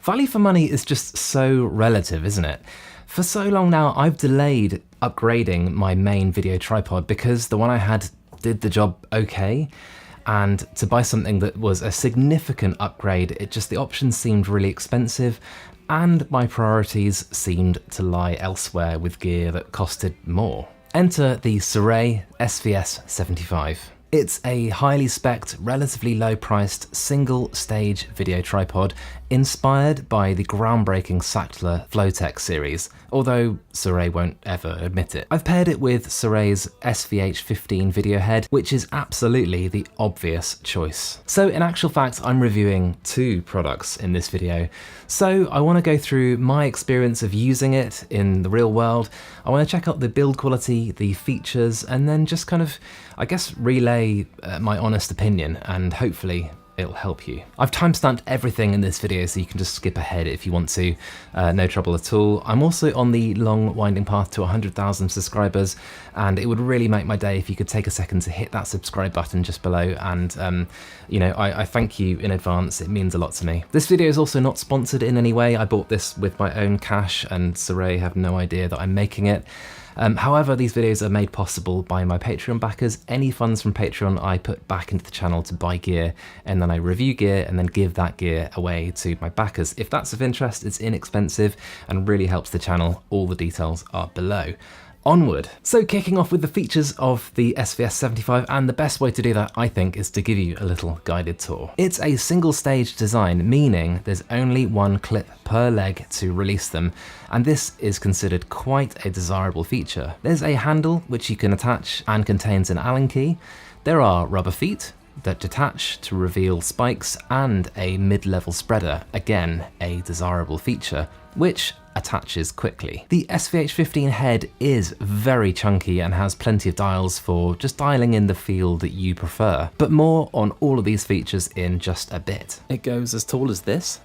Value for money is just so relative, isn't it? For so long now, I've delayed upgrading my main video tripod because the one I had did the job okay. And to buy something that was a significant upgrade, the options seemed really expensive and my priorities seemed to lie elsewhere with gear that costed more. Enter the Sirui SVS75. It's a highly spec'd, relatively low-priced, single-stage video tripod inspired by the groundbreaking Sachtler Flowtech series, although Sirui won't ever admit it. I've paired it with Sirui's SV15 video head, which is absolutely the obvious choice. So in actual fact, I'm reviewing two products in this video. So I want to go through my experience of using it in the real world. I want to check out the build quality, the features, and then just kind of, I guess, relay my honest opinion, and hopefully it'll help you. I've timestamped everything in this video so you can just skip ahead if you want to, no trouble at all. I'm also on the long winding path to 100,000 subscribers, and it would really make my day if you could take a second to hit that subscribe button just below, and you know, I thank you in advance, it means a lot to me. This video is also not sponsored in any way. I bought this with my own cash and Sirui have no idea that I'm making it. However, these videos are made possible by my Patreon backers. Any funds from Patreon I put back into the channel to buy gear, and then I review gear and then give that gear away to my backers. If that's of interest, it's inexpensive and really helps the channel. All the details are below. Onward. So kicking off with the features of the SVS75, and the best way to do that, I think, is to give you a little guided tour. It's a single stage design, meaning there's only one clip per leg to release them, and this is considered quite a desirable feature. There's a handle which you can attach and contains an Allen key. There are rubber feet that detach to reveal spikes, and a mid-level spreader, again a desirable feature, which attaches quickly. The SVH15 head is very chunky and has plenty of dials for just dialing in the feel that you prefer, but more on all of these features in just a bit. It goes as tall as this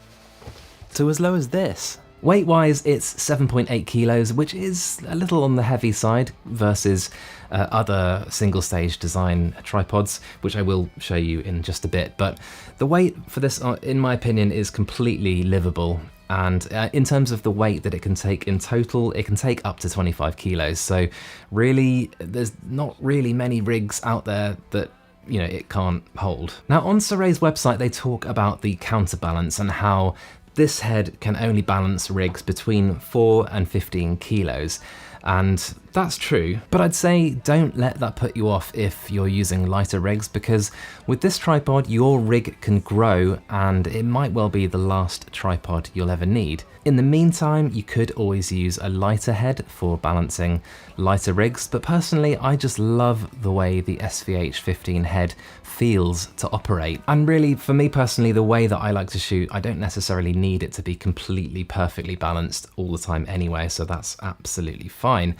to as low as this. Weight-wise, it's 7.8 kilos, which is a little on the heavy side versus other single-stage design tripods, which I will show you in just a bit. But the weight for this, in my opinion, is completely livable. And in terms of the weight that it can take in total, it can take up to 25 kilos. So really, there's not really many rigs out there that it can't hold. Now on Sirui's website, they talk about the counterbalance and how this head can only balance rigs between 4 and 15 kilos. And that's true, but I'd say don't let that put you off if you're using lighter rigs, because with this tripod your rig can grow and it might well be the last tripod you'll ever need. In the meantime, you could always use a lighter head for balancing lighter rigs, but personally I just love the way the SVH15 head feels to operate. And really, for me personally, the way that I like to shoot, I don't necessarily need it to be completely perfectly balanced all the time anyway, so that's absolutely fine.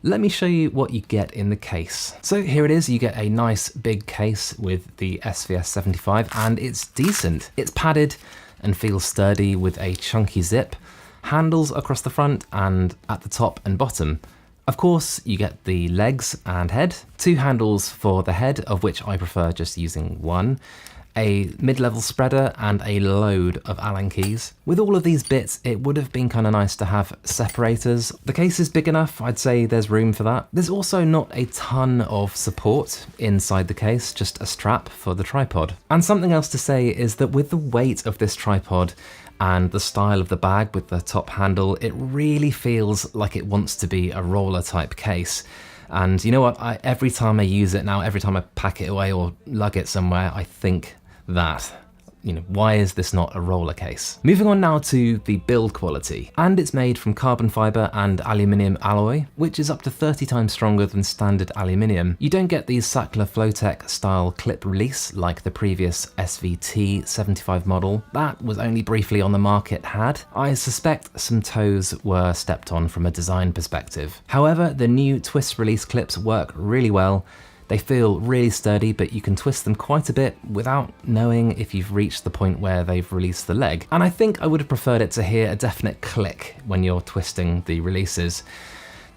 Let me show you what you get in the case. So here it is, you get a nice big case with the SVS75, and it's decent. It's padded and feels sturdy with a chunky zip, handles across the front and at the top and bottom. Of course, you get the legs and head, 2 handles for the head, of which I prefer just using one, a mid-level spreader, and a load of Allen keys. With all of these bits, it would have been kind of nice to have separators. The case is big enough, I'd say there's room for that. There's also not a ton of support inside the case, just a strap for the tripod. And something else to say is that with the weight of this tripod and the style of the bag with the top handle, it really feels like it wants to be a roller type case. And you know what, every time I use it now, every time I pack it away or lug it somewhere, I think that, why is this not a roller case? Moving on now to the build quality. And it's made from carbon fiber and aluminium alloy, which is up to 30 times stronger than standard aluminium. You don't get the Sachtler Flowtech style clip release like the previous SV75 model. That was only briefly on the market I suspect some toes were stepped on from a design perspective. However, the new twist release clips work really well. They feel really sturdy, but you can twist them quite a bit without knowing if you've reached the point where they've released the leg. And I think I would have preferred it to hear a definite click when you're twisting the releases.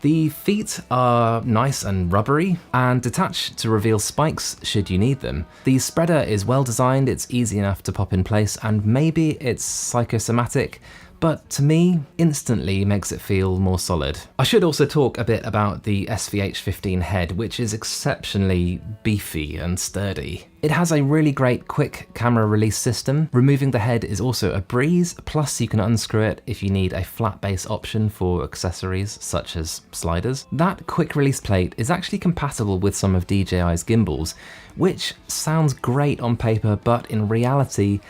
The feet are nice and rubbery and detach to reveal spikes should you need them. The spreader is well designed, it's easy enough to pop in place, and maybe it's psychosomatic, but to me, instantly makes it feel more solid. I should also talk a bit about the SVH15 head, which is exceptionally beefy and sturdy. It has a really great quick camera release system. Removing the head is also a breeze, plus you can unscrew it if you need a flat base option for accessories such as sliders. That quick release plate is actually compatible with some of DJI's gimbals, which sounds great on paper, but in reality,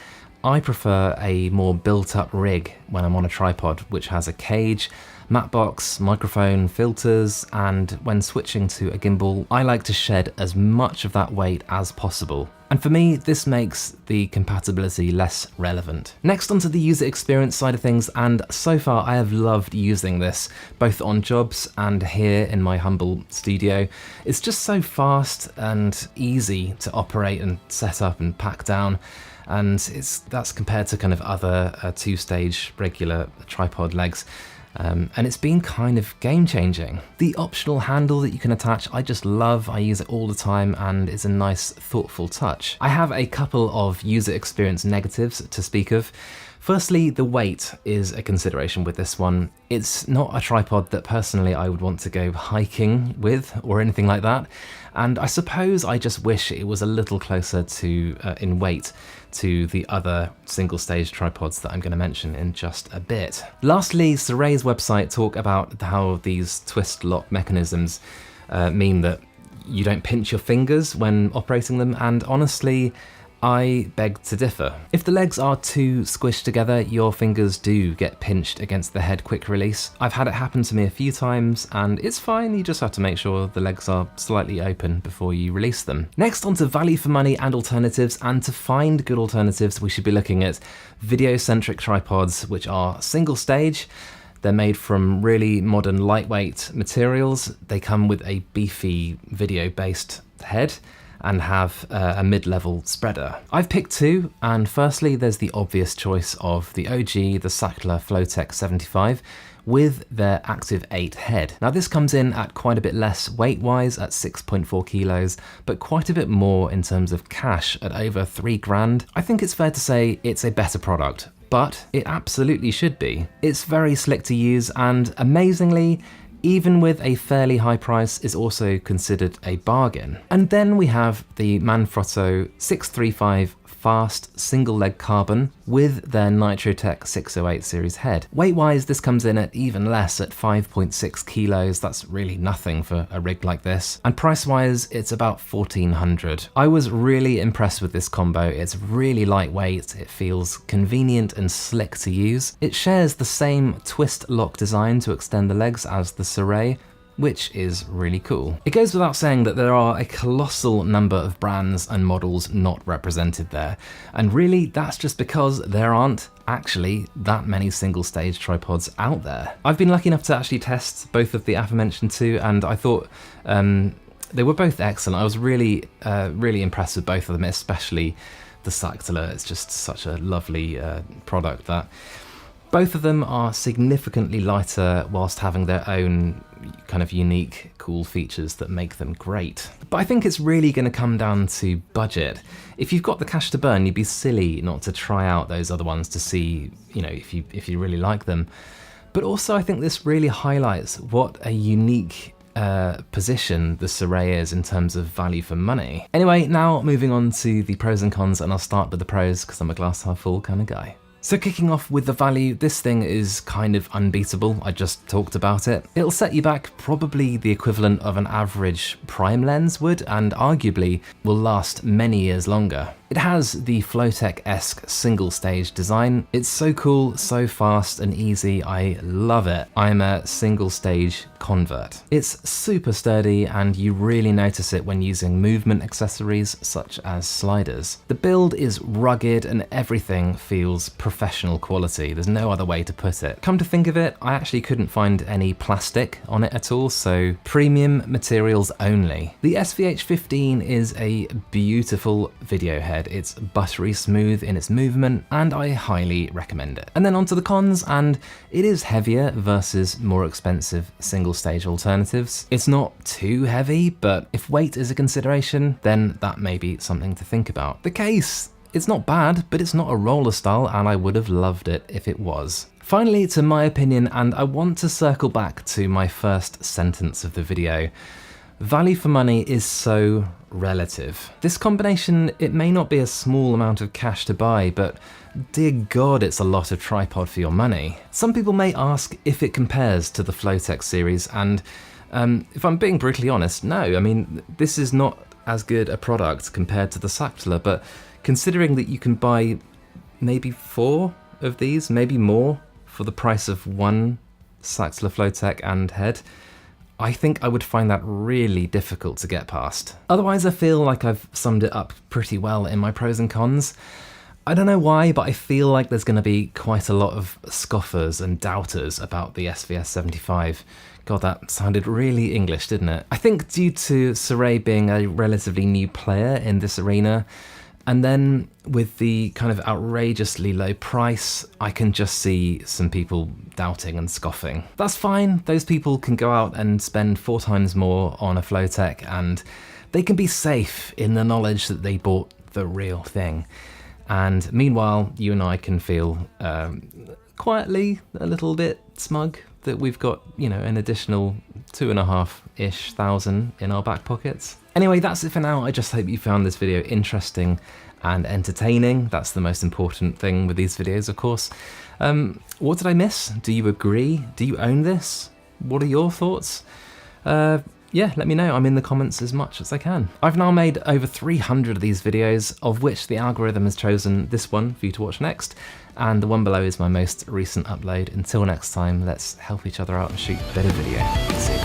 I prefer a more built-up rig when I'm on a tripod, which has a cage, matte box, microphone, filters, and when switching to a gimbal, I like to shed as much of that weight as possible. And for me, this makes the compatibility less relevant. Next, onto the user experience side of things, and so far I have loved using this, both on jobs and here in my humble studio. It's just so fast and easy to operate and set up and pack down. And that's compared to kind of other two-stage regular tripod legs. And it's been kind of game-changing. The optional handle that you can attach, I just love. I use it all the time and it's a nice, thoughtful touch. I have a couple of user experience negatives to speak of. Firstly, the weight is a consideration with this one. It's not a tripod that personally I would want to go hiking with or anything like that. And I suppose I just wish it was a little closer to in weight to the other single stage tripods that I'm going to mention in just a bit. Lastly, Sirui's website talk about how these twist lock mechanisms mean that you don't pinch your fingers when operating them, and honestly, I beg to differ. If the legs are too squished together, your fingers do get pinched against the head quick release. I've had it happen to me a few times and it's fine, you just have to make sure the legs are slightly open before you release them. Next, on to value for money and alternatives, and to find good alternatives we should be looking at video-centric tripods which are single stage. They're made from really modern lightweight materials. They come with a beefy video-based head and have a mid-level spreader. I've picked two, and firstly there's the obvious choice of the OG, the Sachtler Flowtech 75, with their Active 8 head. Now this comes in at quite a bit less weight-wise at 6.4 kilos, but quite a bit more in terms of cash at over 3 grand. I think it's fair to say it's a better product, but it absolutely should be. It's very slick to use, and amazingly, even with a fairly high price, is also considered a bargain. And then we have the Manfrotto 635 fast single leg carbon with their Nitrotech 608 series head. Weight-wise, this comes in at even less at 5.6 kilos. That's really nothing for a rig like this. And price-wise, it's about 1,400. I was really impressed with this combo. It's really lightweight, it feels convenient and slick to use. It shares the same twist lock design to extend the legs as the Sirui, which is really cool. It goes without saying that there are a colossal number of brands and models not represented there, and really that's just because there aren't actually that many single stage tripods out there. I've been lucky enough to actually test both of the aforementioned two, and I thought they were both excellent. I was really impressed with both of them, especially the Sachtler. It's just such a lovely product. That both of them are significantly lighter whilst having their own kind of unique, cool features that make them great. But I think it's really going to come down to budget. If you've got the cash to burn, you'd be silly not to try out those other ones to see, you know, if you really like them. But also I think this really highlights what a unique position the Sirui is in terms of value for money. Anyway, now moving on to the pros and cons, and I'll start with the pros because I'm a glass half full kind of guy. So kicking off with the value, this thing is kind of unbeatable. I just talked about it. It'll set you back probably the equivalent of an average prime lens would, and arguably will last many years longer. It has the Flowtech-esque single stage design. It's so cool, so fast and easy, I love it. I'm a single stage convert. It's super sturdy and you really notice it when using movement accessories such as sliders. The build is rugged and everything feels professional quality. There's no other way to put it. Come to think of it, I actually couldn't find any plastic on it at all, so premium materials only. The SVH15 is a beautiful video head. said, it's buttery smooth in its movement, and I highly recommend it. And then onto the cons, and it is heavier versus more expensive single stage alternatives. It's not too heavy, but if weight is a consideration, then that may be something to think about. The case, it's not bad, but it's not a roller style, and I would have loved it if it was. Finally, to my opinion, and I want to circle back to my first sentence of the video, value for money is so relative. This combination, it may not be a small amount of cash to buy, but dear God, it's a lot of tripod for your money. Some people may ask if it compares to the Flowtech series, and if I'm being brutally honest, no. I mean, this is not as good a product compared to the Saktula, but considering that you can buy maybe 4 of these, maybe more, for the price of one Saktula Flowtech and head, I think I would find that really difficult to get past. Otherwise, I feel like I've summed it up pretty well in my pros and cons. I don't know why, but I feel like there's going to be quite a lot of scoffers and doubters about the SVS75. God, that sounded really English, didn't it? I think due to Sirui being a relatively new player in this arena, and then with the kind of outrageously low price, I can just see some people doubting and scoffing. That's fine, those people can go out and spend 4 times more on a Flowtech, and they can be safe in the knowledge that they bought the real thing. And meanwhile, you and I can feel quietly a little bit smug that we've got, you know, an additional 2,500-ish thousand in our back pockets. Anyway, that's it for now. I just hope you found this video interesting and entertaining. That's the most important thing with these videos, of course. What did I miss? Do you agree? Do you own this? What are your thoughts? Yeah, let me know. I'm in the comments as much as I can. I've now made over 300 of these videos, of which the algorithm has chosen this one for you to watch next, and the one below is my most recent upload. Until next time, let's help each other out and shoot better video. See you.